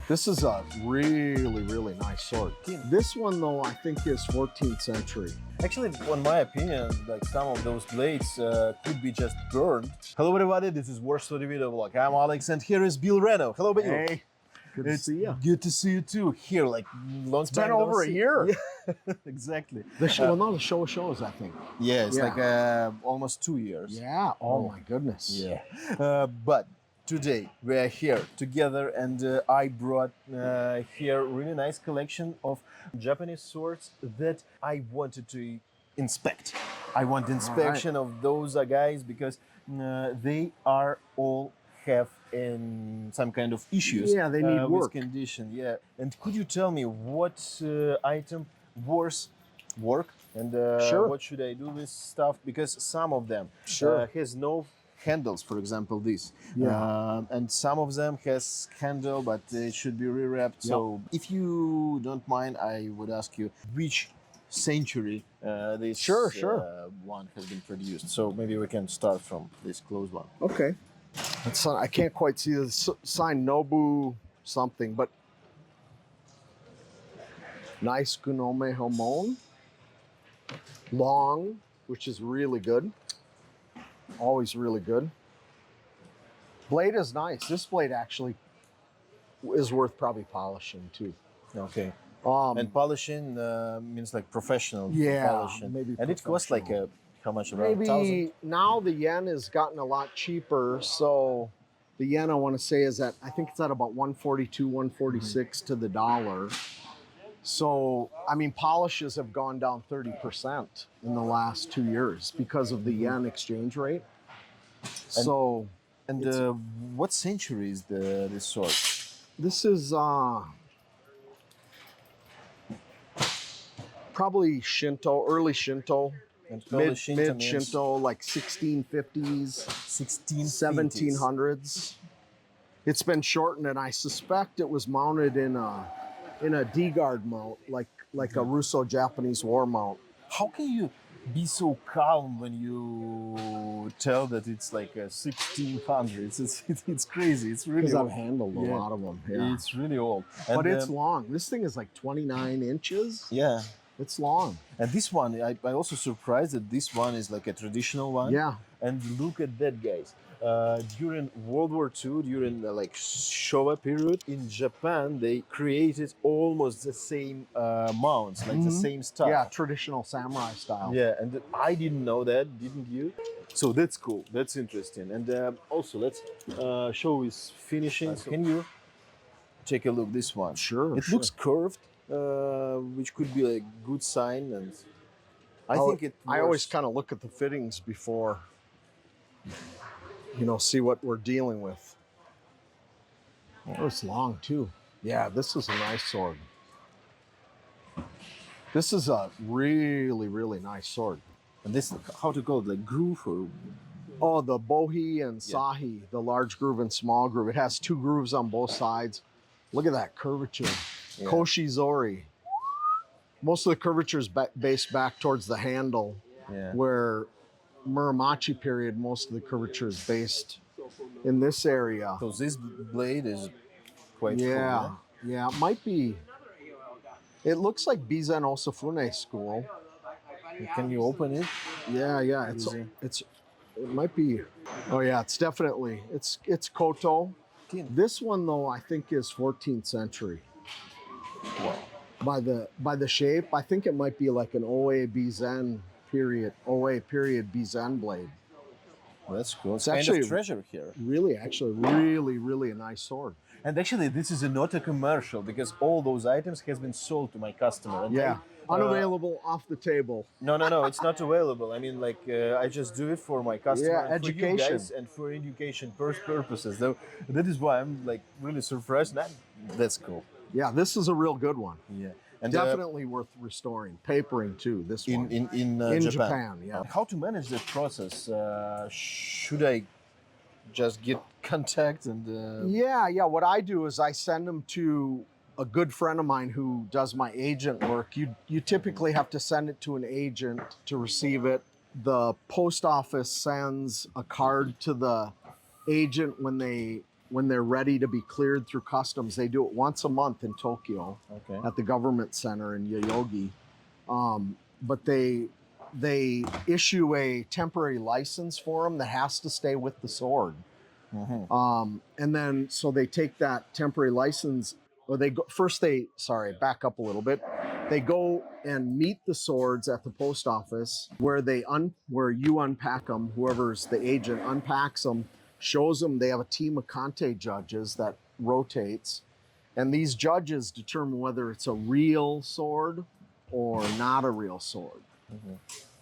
This is a really, really nice sword. This one, though, I think is 14th century. Actually, in my opinion, like some of those blades could be just burned. Hello, everybody. This is WarStory video vlog. I'm Alex, and here is Bill Reno. Hello, Bill. Hey, good to see you. Good to see you too. Here, like long It's been over a year. Yeah, exactly. The show, no, the show shows, I think. Yeah, it's Yeah. like almost 2 years. Yeah. Oh my goodness. Yeah. But today we are here together, and I brought here really nice collection of Japanese swords that I wanted to inspect. I want inspection of those guys because they are all have in some kind of issues. Yeah, they need with work. condition. Yeah. And could you tell me what item worth work and Sure. what should I do with stuff? Because some of them Sure. has no handles, for example, this. Yeah. And some of them has handle, but it should be rewrapped. So if you don't mind, I would ask you which century this Sure. one has been produced. So maybe we can start from this close one. Okay. That's, I can't quite see the sign Nobu something, but nice Gunome Homon. Long, which is really good. Always really good. Blade is nice. This blade actually is worth probably polishing too. Okay. Um, And polishing means like professional Yeah, polishing. maybe And it costs like professional. how much? Around maybe 1,000? now the yen has gotten a lot cheaper, so the yen I want to say is at, I think it's at about 142, 146 to the dollar. So, I mean, polishes have gone down 30% in the last 2 years because of the yen exchange rate. So, And what century is this sword? this is probably Shinto, early Shinto, And early mid Shinto means Shinto, like 1650s, 1650s. 1700s. It's been shortened, and I suspect it was mounted in a D-guard mount, like a Russo-Japanese war mount. How can you be so calm when you tell that it's like a 1600s? It's crazy. It's really Because I've old. handled a Yeah. lot of them. Yeah. It's really old. But And, it's long. This thing is like 29 inches. yeah. It's long. And this one, I also surprised that this one is like a traditional one. Yeah. And look at that, guys. During World War II, during the like Showa period, in Japan, they created almost the same mounts, like the same stuff. Yeah, traditional samurai style. Yeah, and I didn't know that, didn't you? So that's cool. That's interesting. And also, let's show his finishing. Can you take a look? This one. Sure, It sure. looks curved, which could be a good sign. And I think it. I always works. kind of look at the fittings before, see what we're dealing with. Oh, it's long too. Yeah, this is a nice sword. This is a really, really nice sword. And this, how to call it, like groove or Oh, the bohi and sahi, the large groove and small groove. It has two grooves on both sides. Look at that curvature. Yeah. Koshi Zori. Most of the curvature is based back towards the handle, yeah. where Muromachi period, most of the curvature is based in this area. So this blade is quite Yeah, yeah, it might be. It looks like Bizen Osafune school. cool. Can you open it? Yeah, it might be. Oh yeah, it's definitely it's Koto. This one though, I think is 14th century. Wow. By the shape, I think it might be like an Oe Bizen period Bizen blade. Well, that's cool. It's actually- kind of treasure here. Really a nice sword. And actually, this is not a commercial because all those items has been sold to my customer. And Yeah, I, unavailable off the table. No, it's not available. I mean, like I just do it for my customer, Yeah, and for you education. guys, and for education purposes. Though that is why I'm like really surprised. That's cool. Yeah, this is a real good one. Yeah, and Definitely worth restoring. Papering too. This one in Japan. Yeah. How to manage that process? Should I just get contact and? Yeah. What I do is I send them to a good friend of mine who does my agent work. You typically have to send it to an agent to receive it. The post office sends a card to the agent when they when they're ready to be cleared through customs. They do it once a month in Tokyo Okay. at the government center in Yoyogi. But they issue a temporary license for them that has to stay with the sword. And then so they take that temporary license, or they go first. Back up a little bit. They go and meet the swords at the post office where you unpack them. Whoever's the agent unpacks them, shows them. They have a team of Kante judges that rotates, and these judges determine whether it's a real sword or not a real sword,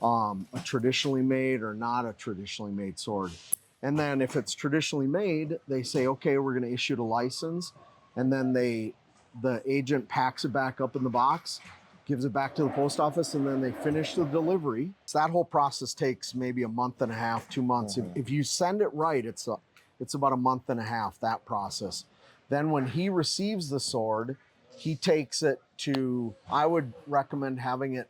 a traditionally made or not a traditionally made sword. And then if it's traditionally made, they say, okay, we're going to issue the license, and then the agent packs it back up in the box, gives it back to the post office, and then they finish the delivery. So that whole process takes maybe a month and a half, 2 months. If you send it right, it's about a month and a half, that process. Then when he receives the sword, he takes it to, I would recommend having it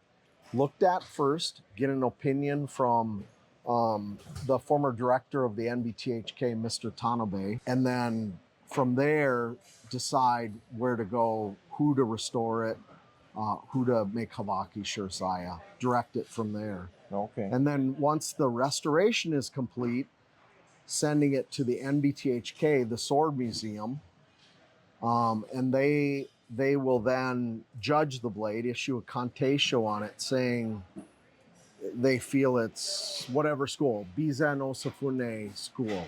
looked at first, get an opinion from the former director of the NBTHK, Mr. Tanabe, and then from there decide where to go, who to restore it, who to make Habaki Shirsaya, direct it from there. Okay. And then once the restoration is complete, sending it to the NBTHK, the Sword Museum, and they will then judge the blade, issue a Kantei on it, saying they feel it's whatever school, Bizen Osafune school,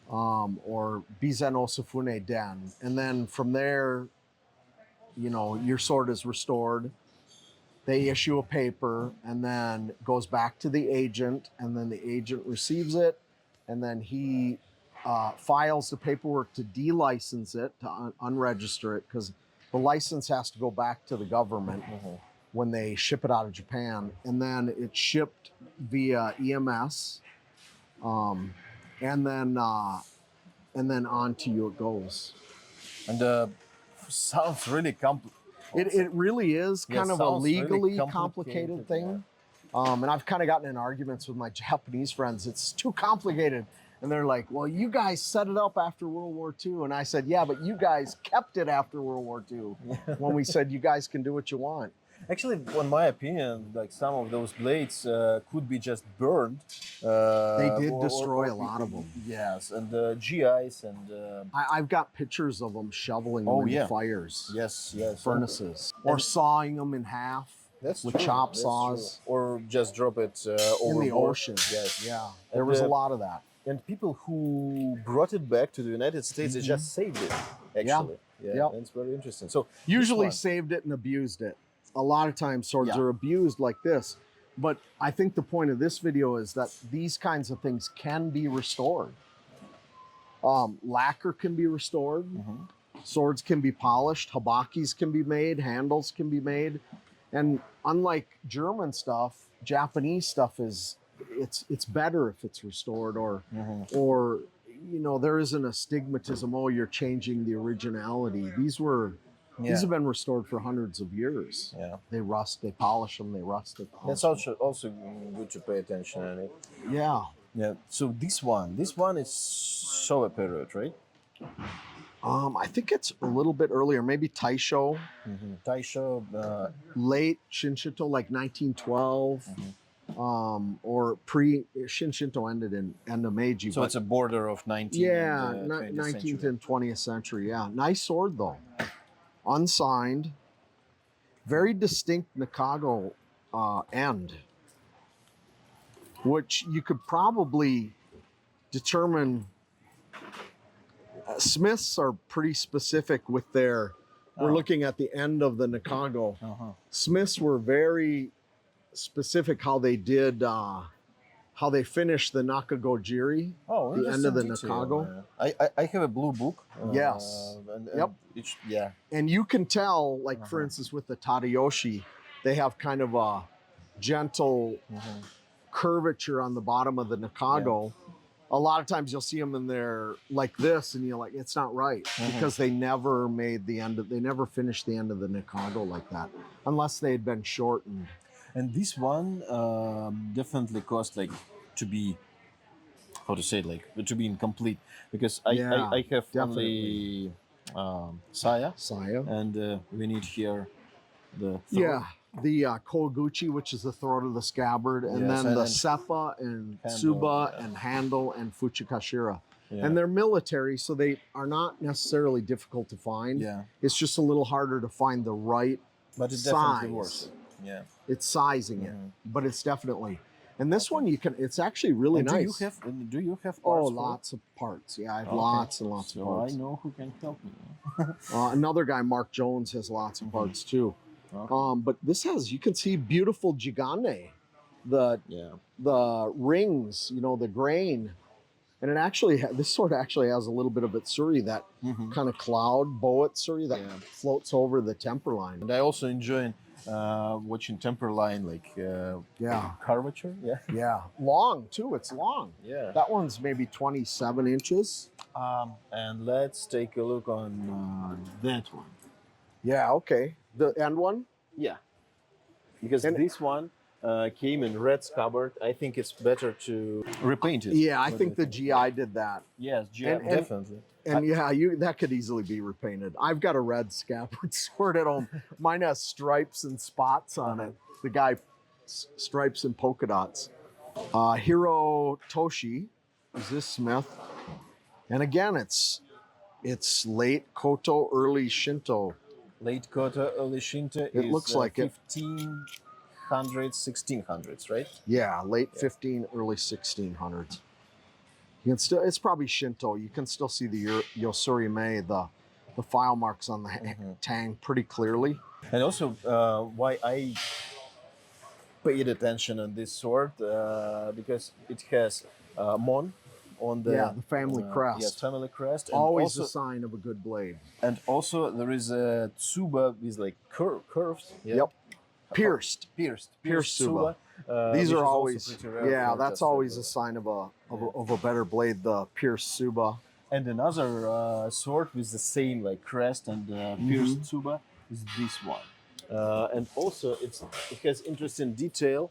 or Bizen Osafune Den. And then from there, your sword is restored. They issue a paper, and then it goes back to the agent, and then the agent receives it, and then he files the paperwork to de-license it, to unregister it, because the license has to go back to the government when they ship it out of Japan, and then it's shipped via EMS, and then on to you it goes. And sounds really complicated. It really is kind of a legally really complicated thing. And I've kind of gotten in arguments with my Japanese friends. It's too complicated. And they're like, well, you guys set it up after World War II. And I said, yeah, but you guys kept it after World War II when we said you guys can do what you want. Actually, in my opinion, like some of those blades could be just burned. They did destroy a lot of them. Yes, and GIs and. I've got pictures of them shoveling them in fires. Yes, furnaces. Or sawing them in half. That's with true. chop That's saws. True. Or just drop it in the ocean. Yes. Yeah. There was a lot of that. And people who brought it back to the United States, they just saved it, actually. Yeah. That's very interesting. So usually saved it and abused it. A lot of times swords are abused like this. But I think the point of this video is that these kinds of things can be restored. Lacquer can be restored. Swords can be polished. Habakis can be made. Handles can be made. And unlike German stuff, Japanese stuff it's better if it's restored, or there isn't a stigmatism. Oh, you're changing the originality. These have been restored for hundreds of years. Yeah, they rust, they polish them, they rust. That's also good to pay attention on it. Yeah. So this one is Showa period, right? I think it's a little bit earlier, maybe Taisho. Taisho, late Shinshinto, like 1912. Or Shinshinto ended in end of Meiji. So it's a border of 19th and 19th and 20th century. Yeah, nice sword though, unsigned, very distinct Nakago end, which you could probably determine. Smiths are pretty specific with their. We're looking at the end of the Nakago. Smiths were very specific how they did, how they finished the Nakagojiri, the end of the Nakago. I have a blue book. Yes. And and you can tell, like for instance, with the Tadayoshi, they have kind of a gentle curvature on the bottom of the Nakago. A lot of times you'll see them in there like this, and you're like, it's not right, because they never made they never finished the end of the Nakago like that, unless they had been shortened. And this one definitely cost like to be how to say it, like to be incomplete, because Yeah, I have definitely. only saya, Saya. and we need here the Yeah, throat. the Koguchi, which is the throat of the scabbard, and Yes, then the and Seppa and handle. Tsuba and Handle and Fuchikashira. Yeah, And they're military, so they are not necessarily difficult to find. yeah, It's just a little harder to find the right but it definitely works. size. Yeah. It's sizing it, but it's definitely. And this one you can. It's actually really And nice. do you have Oh, parts for it? lots of parts. Yeah, I have Okay. lots and lots of So parts. I know who can help me. Another guy, Mark Jones, has lots of parts too. Okay. But this has, you can see beautiful jigane, the Yeah. the rings, the grain, and it actually this sword actually has a little bit of itsuri, that kind of cloud bow itsuri that Yeah. floats over the temper line. And I also enjoy watching temper line, like Yeah, curvature. Yeah. yeah, long too. It's long. Yeah. That one's maybe 27 inches. And let's take a look on that one. Yeah, okay. The end one. Yeah. Because And- this one came in red scabbard. I think it's better to repaint it. Yeah, I What do think you the GI did that. Yes, GM, And- definitely. And yeah, that could easily be repainted. I've got a red scabbard sword at home. Mine has stripes and spots on it. The guy stripes and polka dots. Hiro Toshi is this smith, and again, it's late Koto, early Shinto. Late Kota, early Shinto It is looks like it. 1500s, 1600s, right? Yeah, late 15, early 1600s. You can still, it's probably Shinto. You can still see the Yosuri Mei, the file marks on the tang pretty clearly. And also, why I paid attention on this sword, because it has Mon on the family crest. Yes, family crest. And Always also, a sign of a good blade. and also there is a tsuba with like curves. Yeah? Yep. Pierced Pierced tsuba. tsuba. These which are is also always, pretty rare yeah, for that's just always a- a sign of a better blade, the pierced suba. And another sword with the same like crest and pierced tsuba is this one. And also it has interesting detail.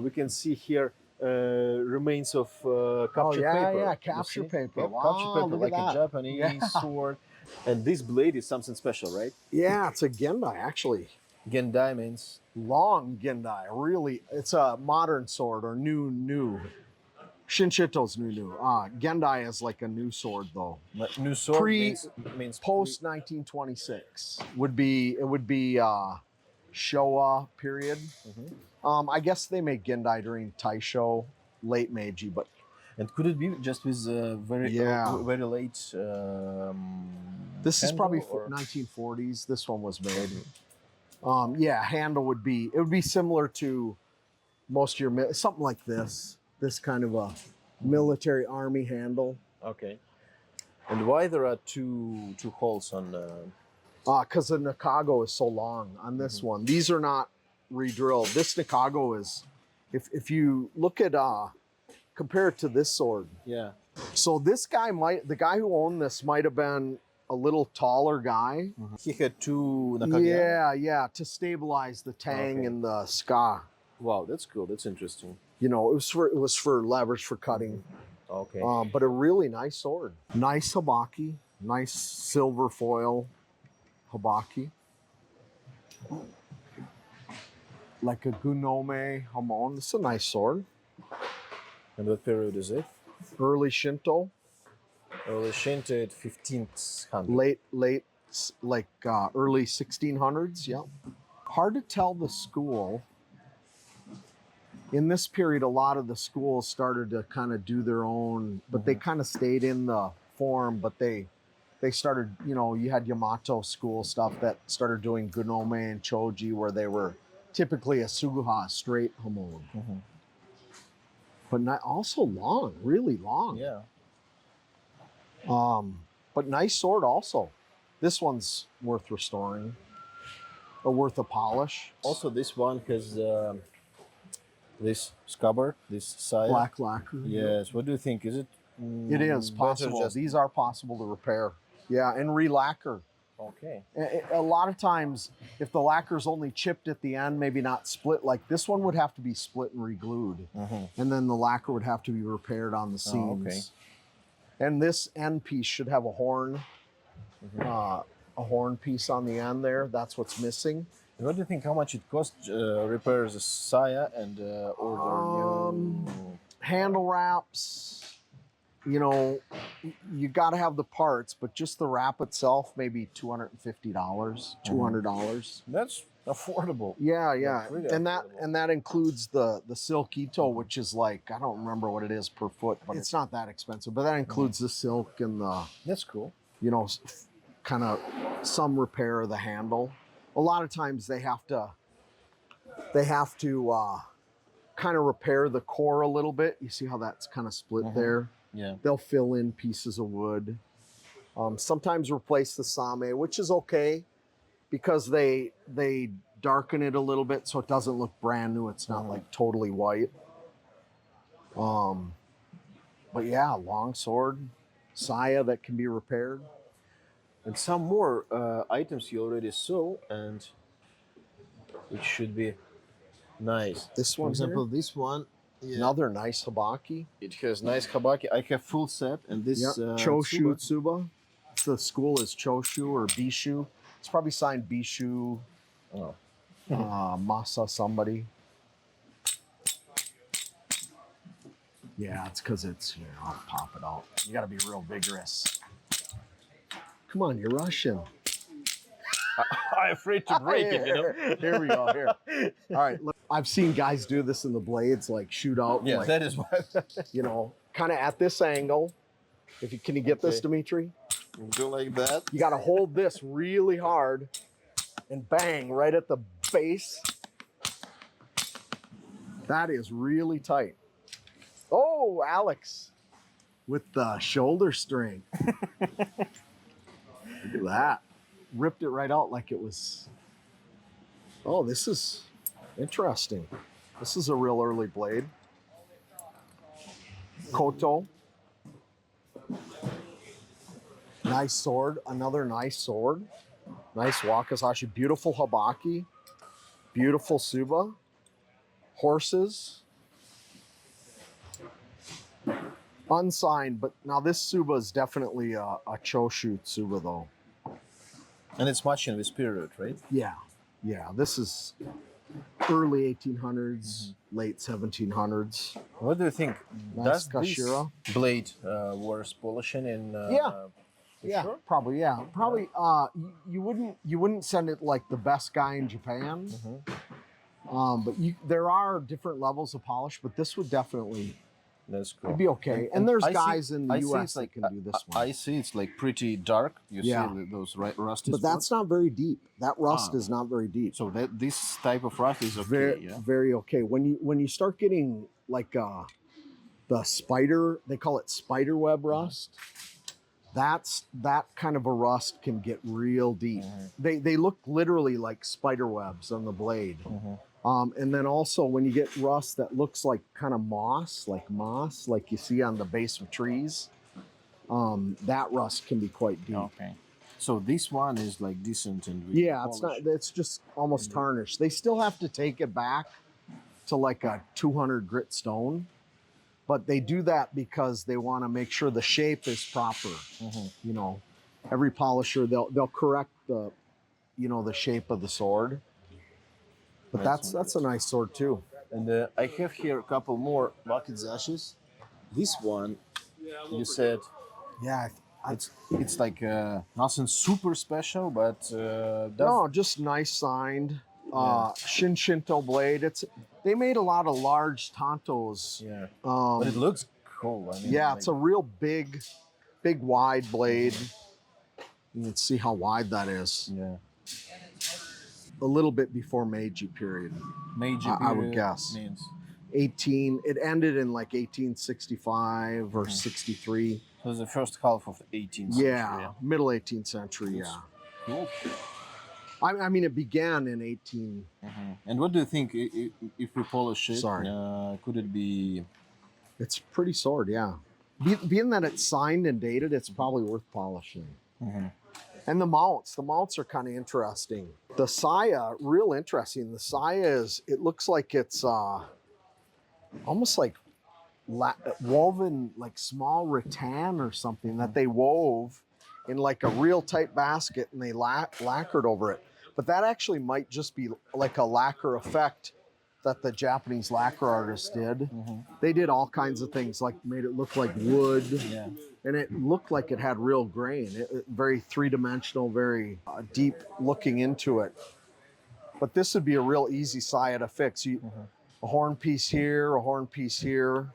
We can see here remains of capture paper. yeah, You capture see? paper. Yep, Wow, capture paper look like at a that. Japanese Yeah. sword. And this blade is something special, right? Yeah, it's a gendai, actually. Gendai means Long gendai, really. It's a modern sword, or new. Shinshito's new. Gendai is like a new sword, though. like new sword Pre- means Post 1926 would be Showa period. I guess they make gendai during Taisho, late Meiji, but And could it be just with very Yeah. very late? this is probably handle, or- 1940s. This one was made. Yeah, handle would be similar to most of your something like this kind of a military army handle. Okay. And why there are two holes on? Because the Nakago is so long on this one. These are not re-drilled. This Nakago is, if you look at compare it to this sword. Yeah. So this guy the guy who owned this might have been a little taller guy. He had two Nakagya. Yeah, to stabilize the tang Okay. and the ska. Wow, that's cool. That's interesting. It was for leverage for cutting. Okay. But a really nice sword. Nice habaki, nice silver foil habaki. Like a Gunome Hamon. It's a nice sword. And what period is it? Early Shinto, Early Shinto at 1500. late, like early 1600s. Yeah. Hard to tell the school. In this period, a lot of the schools started to kind of do their own, but they kind of stayed in the form, but they started, you had Yamato school stuff that started doing Gunome and Choji, where they were typically a Suguha, straight hamon. But not, also long, really long. Yeah. But nice sword also. This one's worth restoring, or worth a polish. Also, this one has this scabbard, this side. Black lacquer. Yes. What do you think? Is it? It is better possible. just- These are possible to repair. Yeah, and re-lacquer. Okay. A lot of times, if the lacquer's only chipped at the end, maybe not split, like this one would have to be split and re-glued. And then the lacquer would have to be repaired on the seams. Okay. And this end piece should have a horn piece on the end there. That's what's missing. And what do you think? How much it costs repair the Saya and order new? Handle wraps, you know, you got to have the parts, but just the wrap itself, maybe $250, $200. That's affordable. Yeah, That's really and affordable. that includes the silk ito, which is like, I don't remember what it is per foot, but it's not that expensive. But that includes the silk and the, That's cool. you know, kind of some repair of the handle. A lot of times they have to kind of repair the core a little bit. You see how that's kind of split there? Yeah. They'll fill in pieces of wood. Sometimes replace the same, which is okay because they darken it a little bit so it doesn't look brand new. It's not like totally white. But yeah, long sword, saya that can be repaired. And some more items you already saw, and it should be nice. This For one example, this one. Yeah. Another nice habaki. It has nice habaki. I have full set, and this Choshu Tsuba. The school is Choshu or Bishu. It's probably signed Bishu, Oh. Masa somebody. Yeah, it's because it's here. I'll pop it out. You got to be real vigorous. Come on, you're Russian. I'm afraid to break it, you know. Here we go. Here. All right. Look, I've seen guys do this in the blades, like shoot out. Yeah, like, that is what. you know, kind of at this angle. Can you get this, Dimitri? Do like that. You got to hold this really hard and bang right at the base. That is really tight. Oh, Alex with the shoulder string. Look at that. Ripped it right out like it was. Oh, this is interesting. This is a real early blade. Koto. Nice sword. Another nice sword. Nice wakizashi. Beautiful habaki. Beautiful suba. Horses. Unsigned, but now this suba is definitely a Choshu Tsuba though. And it's matching this period, right? Yeah, yeah. This is early 1800s, late 1700s. What do you think? Nice Does Kashira. this blade worth polishing in? Yeah, sure? probably. Yeah, probably. You wouldn't send it like the best guy in Japan. But there are different levels of polish, but this would definitely That's cool. be okay. And there's I see- guys in the I see U.S. it's like, that can do this one. I see it's like pretty dark. You Yeah. see those rusty But that's not very deep. That rust is not very deep. So that this type of rust is okay. Very, Yeah. very okay. When you start getting like the spider, they call it spider web rust. That kind of a rust can get real deep. They look literally like spider webs on the blade. And then also when you get rust that looks like kind of moss, like you see on the base of trees, that rust can be quite deep. Okay. So this one is like decent and Yeah, it's just almost tarnished. They still have to take it back to like a 200 grit stone, but they do that because they want to make sure the shape is proper. You know, every polisher they'll correct the shape of the sword. But that's a nice sword too. And I have here a couple more wakizashis. This one, you said Yeah, it's like nothing super special, but no, just nice signed. Shinto blade. They made a lot of large tantos. yeah. Um, But it looks cool. I mean, yeah, it's a real big wide blade. You can see how wide that is. yeah. A little bit before Meiji period. Meiji I would period guess. means it ended in like 1865 or 63. so the first half of the 18th century. Yeah, middle 18th century, yeah. Cool. I mean, it began in 18... And what do you think if we polish it? Sorry. Could it be? It's a pretty sword, yeah. Being that it's signed and dated, it's probably worth polishing. And the mounts are kind of interesting. The saya, real interesting. The saya is, it looks like it's almost like woven like small rattan or something that they wove in like a real tight basket and they lacquered over it. But that actually might just be like a lacquer effect that the Japanese lacquer artists did. They did all kinds of things, like made it look like wood. Yeah. And it looked like it had real grain. Very three-dimensional, very deep looking into it. But this would be a real easy saya to fix. A horn piece here, a horn piece here,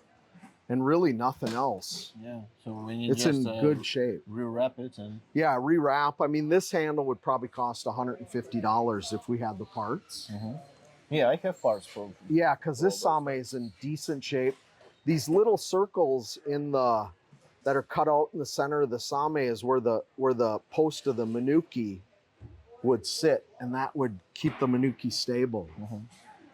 and really nothing else. Yeah. So when you It's just in good shape. rewrap it and Yeah, rewrap. I mean, this handle would probably cost $150 if we had the parts. yeah, I have parts for. Yeah, because this same is in decent shape. These little circles that are cut out in the center of the same is where the post of the manuki would sit, and that would keep the manuki stable.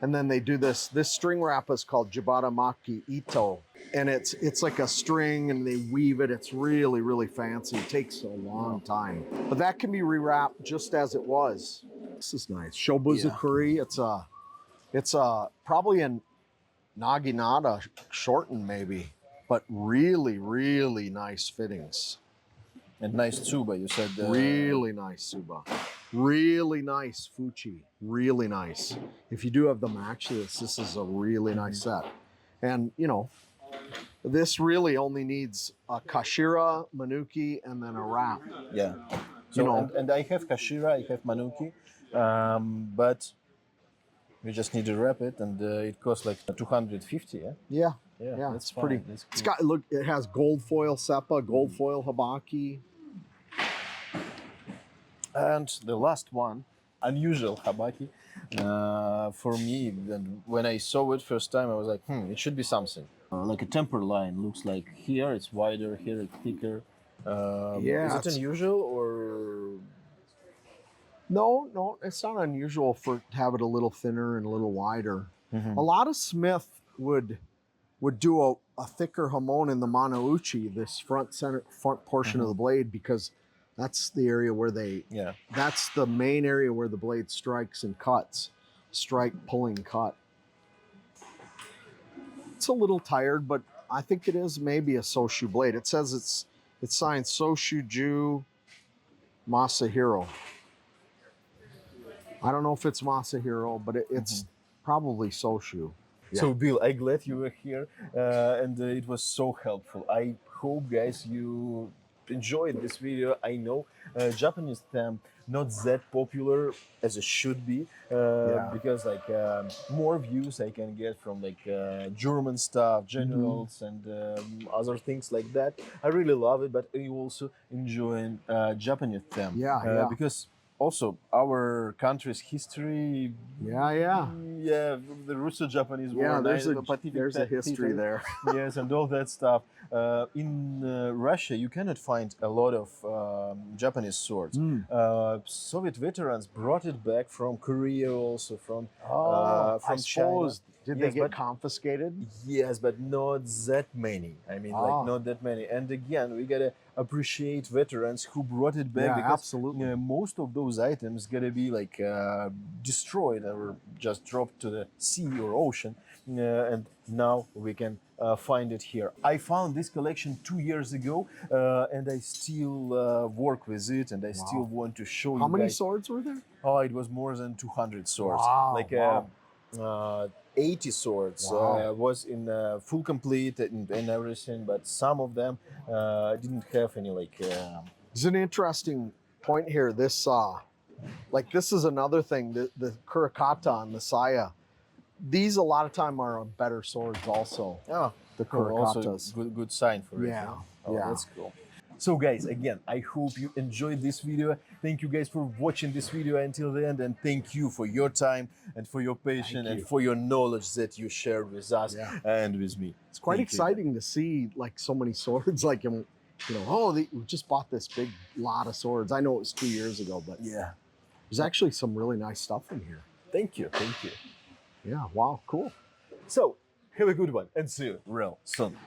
And then they do this string wrap is called Jibaramaki Ito, and it's like a string and they weave it. It's really, really fancy. It takes a long time, but that can be rewrapped just as it was. This is nice. Shobuzukuri. It's probably a naginata shortened maybe, but really, really nice fittings. And nice tsuba, you said. Really nice Suba. Really nice Fuchi. Really nice. If you do have the match this is a really nice set. And, you know, this really only needs a kashira, manuki, and then a wrap. Yeah. So, You know. and I have kashira, I have manuki, but we just need to wrap it, and it costs like 250. Yeah. Yeah. Yeah, Yeah, that's it's pretty. fine. That's It's cool. got, look, it has gold foil seppa, gold foil habaki. And the last one, unusual habaki, for me. And when I saw it first time, I was like, it should be something like a temper line. Looks like here it's wider, here it's thicker. Yeah, is it it's- unusual or? No, it's not unusual for to have it a little thinner and a little wider. A lot of Smith would do a thicker hamon in the manouchi, this front portion of the blade, because that's the area where that's the main area where the blade strikes and cuts. Strike, pulling, cut. It's a little tired, but I think it is maybe a Soshu blade. It says it's signed Soshuju Masahiro. I don't know if it's Masahiro, but it's probably Soshu. Yeah. So Bill, I'm glad you were here, and it was so helpful. I hope, guys, you enjoyed this video. I know Japanese theme not that popular as it should be, because like more views I can get from like German stuff, generals, and other things like that. I really love it, but I also enjoy Japanese theme. Yeah. Because also our country's history. Yeah. Yeah, the Russo-Japanese War. Yeah, and there's a history there. Yes, and all that stuff. In Russia, you cannot find a lot of Japanese swords. Soviet veterans brought it back from Korea, also from I China. suppose. Did they Yes, get but- confiscated? Yes, but not that many. I mean, like not that many. And again, we gotta appreciate veterans who brought it back, Yeah, because absolutely. most of those items gotta be like destroyed or just dropped to the sea or ocean. And now we can find it here. I found this collection 2 years ago, and I still work with it, and I still want to show you How many guys. swords were there? Oh, it was more than 200 swords. Wow, Like wow. 80 swords Wow. was in full complete and everything, but some of them didn't have any like. There's an interesting point here. This this is another thing. The Kurakata and the Saya. These a lot of time are better swords also. Oh, The also Kurakatas. good sign for it. Yeah, Oh, yeah. That's cool. So guys, again, I hope you enjoyed this video. Thank you guys for watching this video until the end, and thank you for your time and for your patience and for your knowledge that you shared with us and with me. It's quite Thank you. exciting to see like so many swords. Like, we just bought this big lot of swords. I know it was 2 years ago, but Yeah. there's actually some really nice stuff in here. Thank you. Thank you. Yeah. Wow. Cool. So, have a good one and see you real soon.